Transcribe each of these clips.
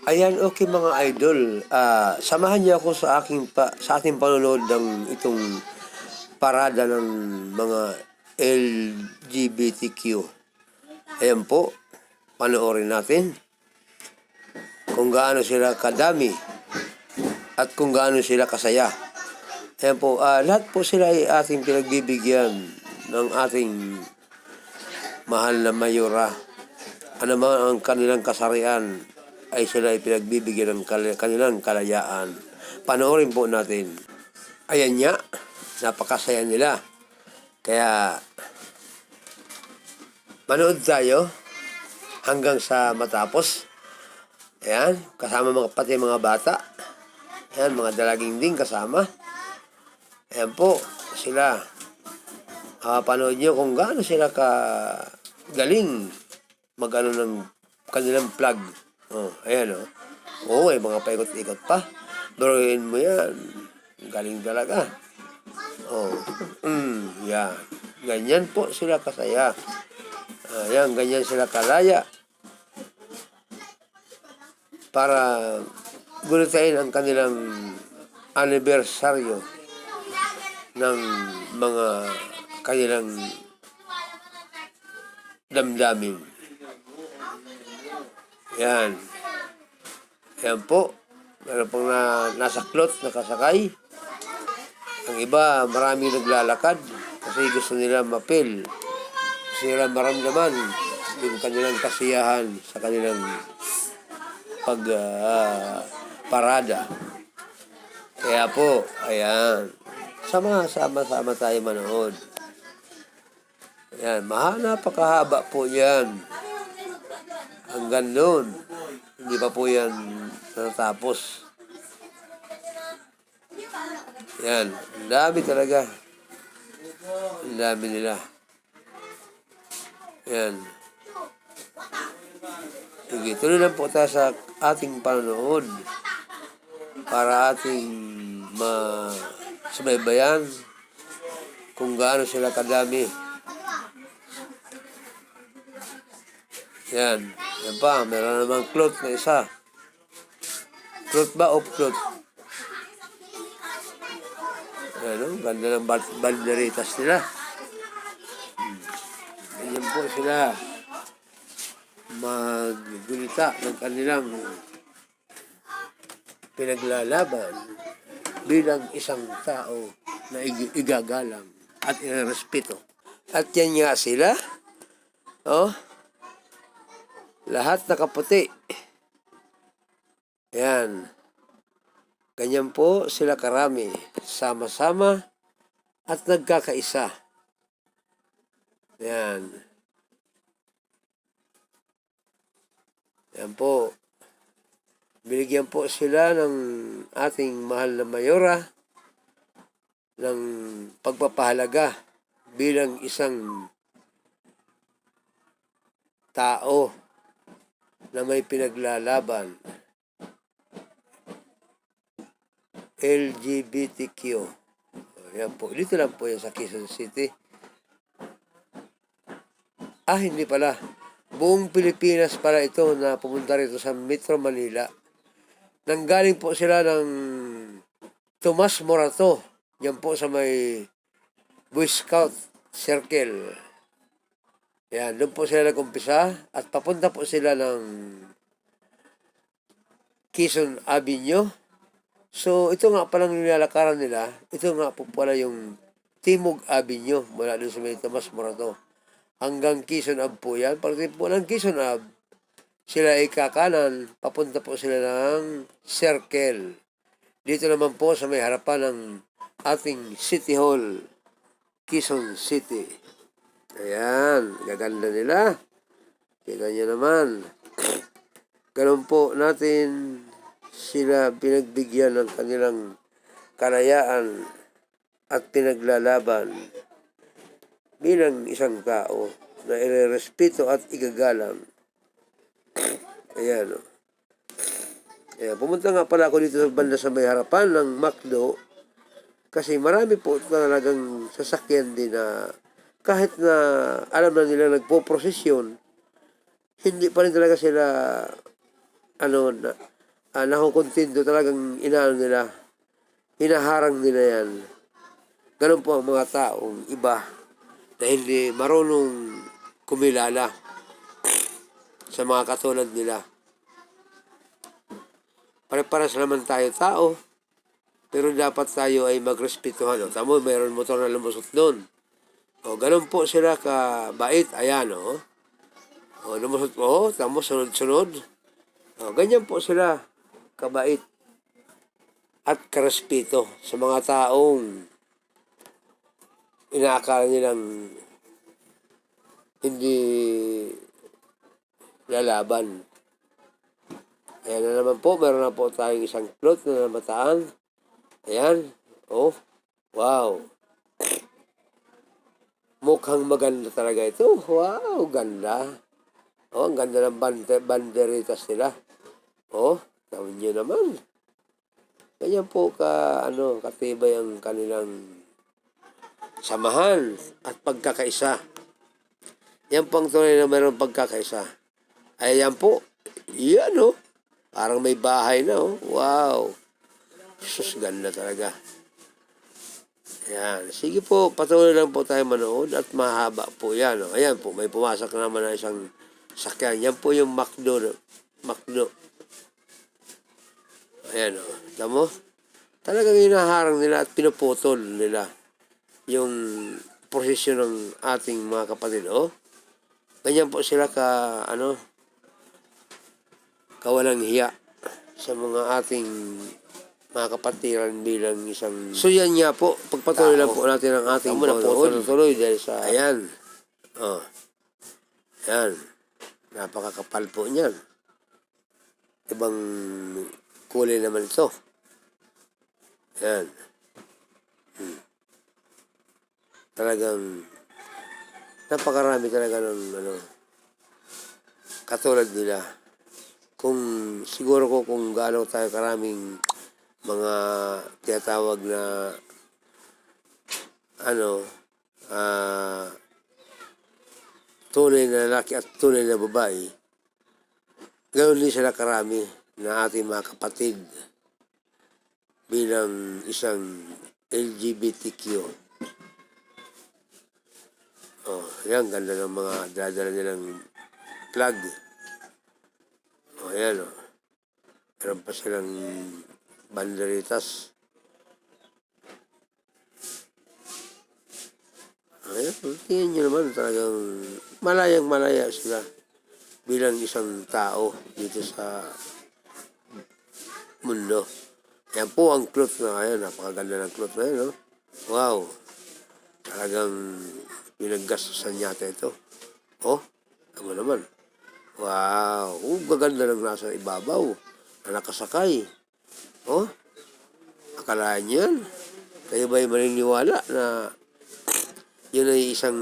Ayan, okay mga idol. Samahan niyo ako sa ating panonood ng itong parada ng mga LGBTQ. Ayan po, panoorin natin kung gaano sila kadami at kung gaano sila kasaya. Ayan po, lahat po sila ay ating pinagbibigyan ng ating mahal na mayora. Ano man ang kanilang kasarian ay sila ay pinagbibigyan ng kanilang kalayaan. Panoorin po natin. Ayan nga, napakasaya nila. Kaya, manood tayo hanggang sa matapos. Ayan, kasama pati mga bata. Ayan, mga dalaging din kasama. Ayan po, sila. Panood nyo kung gaano sila galing mag-ano ng kanilang plug. Ayan Oo, may mga paikot-ikot pa. Biruin mo yan. Galing talaga. Yan. Ganyan po sila kasaya. Ayan, ganyan sila kalaya. Para gulitain ang kanilang anibersaryo ng mga kanilang damdamin. Yan. Yan po. Meron pong nasa cloth, nakasakay. Ang iba, maraming naglalakad kasi gusto nila mapil. Gusto nila maramdaman yung kanilang kasiyahan sa kanilang parada. Kaya po, ayan. Sama-sama tayo manood. Ayan, napakahaba po yan. Hanggang doon. Hindi pa po yan natapos. Yan, ang dami talaga. Ang dami nila. Yan. Sige, tuloy lang po tayo sa ating panonood para ating masubaybayan kung gaano sila kadami. Yan. Yan pa, meron namang cloth na isa. Cloth ba o cloth? Ano, ganda ng banderitas nila. Ganyan po sila maggulita ng kanilang pinaglalaban bilang isang tao na igagalang at irerespeto. At yan nga sila. Lahat nakaputi. Yan. Ganyan po sila karami, sama-sama at nagkakaisa. Yan. Yan po. Binigyan po sila ng ating mahal na mayora ng pagpapahalaga bilang isang tao na may pinaglalaban. LGBTQ. Yan po. Dito lang po yan sa Quezon City. Hindi pala. Buong Pilipinas pala ito na pumunta rito sa Metro Manila. Nanggaling po sila ng Tomas Morato. Yan po sa may Boy Scout Circle. Yan. Doon po sila nag-umpisa at papunta po sila ng Quezon Avenue. So, ito nga palang nilalakaran nila. Ito nga po pala yung Timog Avenue mula doon sa may Tomas Morato. Hanggang Quezon Ave po yan. Pagdating po ng Quezon Ave, sila ay kakanan. Papunta po sila ng Circle. Dito naman po sa may harapan ng ating City Hall, Quezon City. Ayan, gaganda nila. Kita nyo naman. Ganun po natin sila pinagbigyan ng kanilang kalayaan at pinaglalaban bilang isang tao na irerespeto at igagalang. Ayan. Pumunta nga pala ako dito sa banda sa may harapan ng McDo kasi marami po talagang sasakyan din na kahit na alam na nila nagpo-prosesyon, hindi pa rin talaga sila nakukontindo talagang inaano nila, hinaharang nila yan. Ganun po ang mga taong iba na hindi marunong kumilala sa mga katulad nila. Pare-paras naman tayo tao, pero dapat tayo ay magrespetuhan. O, tamo, mayroon motor na lumusot doon. O, ganun po sila kabait. Ayan, o. O, lumusot po, tamo, sunod-sunod. O, ganyan po sila kabait at karespeto sa mga taong inaakala nilang hindi lalaban. Ayan na naman po, meron na po tayong isang float na namataan. Ayan, oh, wow. Mukhang maganda talaga ito. Wow, ganda. Oh, ang ganda ng banderitas nila. Oh, tawin nyo naman. Ganyan po katibay ang kanilang samahan at pagkakaisa. Yan po ang tunay na mayroong pagkakaisa. Ayan po. Yan oh. Parang may bahay na oh. Wow. Sus, ganda talaga. Ayan. Sige po, patuloy lang po tayo manood at mahaba po yan. Oh. Ayan po, may pumasok naman na isang sakyan. Yan po yung McDo. Ayan o. Tamo? Talagang hinaharang nila at pinuputol nila yung prosesyon ng ating mga kapatid. O? Ganyan po sila kawalang hiya sa mga ating mga kapatiran bilang isang... So yan nga po, pagpatuloy lang po natin ang ating tuloy dahil sa... Ayan. O. Ayan. Napakakapal po niyan. Ibang kulay naman ito. Ayan. Talagang napakarami talaga ng katulad nila. Siguro kung gaano tayo karaming mga tinatawag na tunay na lalaki at tunay na babae, ganoon din sila karami na ating mga kapatid bilang isang LGBTQ. Oh, yan, ganda ng mga dadala nilang flag. Oh, ayan oh. Meron pa silang banderitas. Ayan, tingnan nyo naman talagang malayang-malaya sila bilang isang tao dito sa mundo. Yan po ang cloth na ayan, napakaganda ng cloth na yan, no? Wow, talagang pinaggastusan yata ito. Oh, ano naman? Wow, gaganda ng nasa ibabaw na nakasakay. Oh, akalaan yan. Kayo ba'y maniniwala na yun ay isang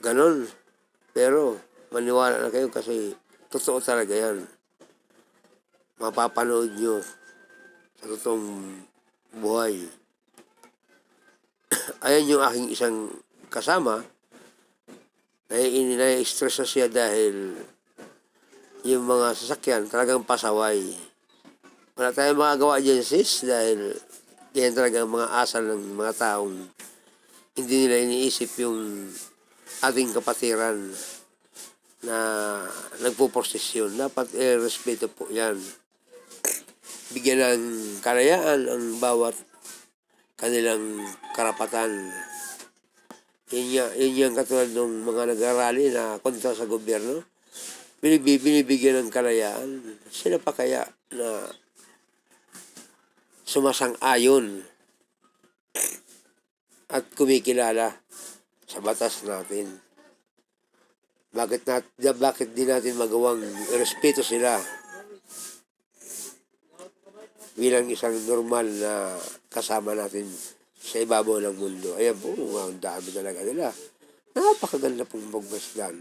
ganon? Pero maniwala na kayo kasi totoo talaga yan. Mapapanood nyo sa totoong buhay. Ayan yung aking isang kasama. Nai-stress na siya dahil yung mga sasakyan talagang pasaway. Wala tayong magagawa dyan sis dahil yan talagang mga asal ng mga taong hindi nila iniisip yung ating kapatiran na nagpo-prosesyon. Dapat respeto po yan. Bigyan ng kalayaan ang bawat kanilang karapatan. Yun yung katulad ng mga nag-arali na kontra sa gobyerno. Binibigyan ng kalayaan. Sila pa kaya na sumasang-ayon at kumikilala sa batas natin? Bakit di natin magawang respeto sila bilang isang normal na kasama natin sa ibabaw ng mundo? Ayan po, ang dami talaga nila. Napakaganda pong magmasdan.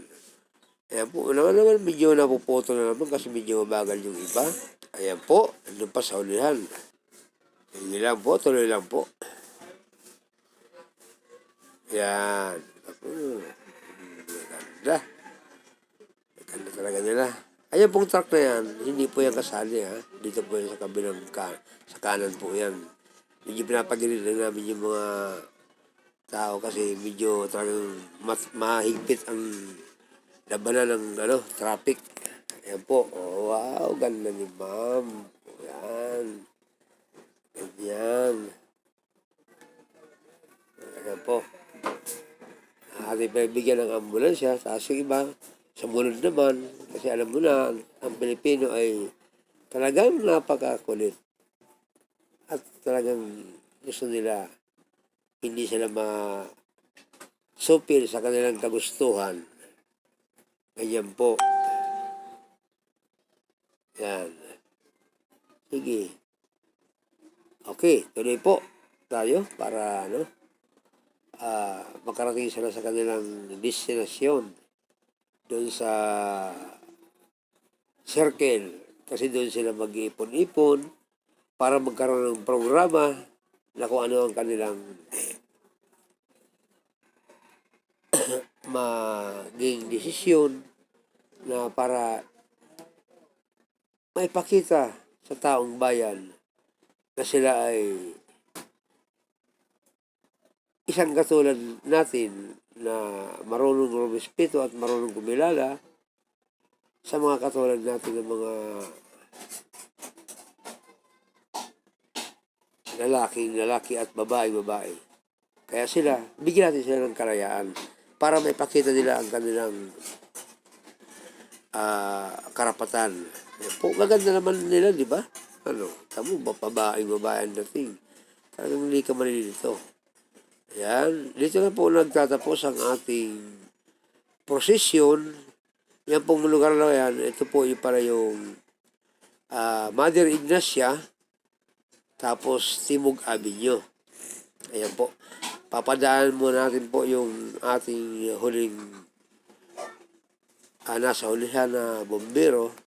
Ayan po, naman medyo napupoto na naman kasi medyo mabagal yung iba. Ayan po, nandun pa sa ulihan. Hindi lang po, tuloy lang po. Ayan. Ganda. Ganda talaga nila. Ayan pong truck na yan, hindi po yan kasali ha. Dito po yan sa kabilang sa kanan po yan. Medyo pinapagilid lang namin yung mga tao kasi medyo talagang mahigpit ang labanan ng traffic. Ayan po. Oh, wow, ganda ni ma'am. Ayan. Ganyan. Ayan po. Ating pagbigyan ng ambulansya. Tapos yung iba, sumunod naman. Kasi alam mo na, ang Pilipino ay talagang napakakulit. At talagang gusto nila, hindi sila supil sa kanilang kagustuhan. Ganyan po. Yan. Sige. Okay, tuloy po tayo para makarating sila sa kanilang destinasyon doon sa circle. Kasi doon sila mag-iipon-ipon para magkaroon ng programa na kung ano ang kanilang maging desisyon na para maipakita sa taong bayan na sila ay isang katulad natin na marunong rumispeto at marunong kumilala sa mga katulad natin ng mga lalaki at babae. Kaya bigyan natin sila ng karayaan para maipakita nila ang kanilang karapatan. Po, maganda naman nila, di ba? Tamo ba, babae ang dating. Talagang hindi ka malilito. Ayan, dito na po nagtatapos ang ating prosesyon. Yan pong lugar na yan, ito po yung para yung Mother Ignacia, tapos Timog Avenue. Ayan po. Papadaan mo natin po yung ating huling nasa hulihan na bombero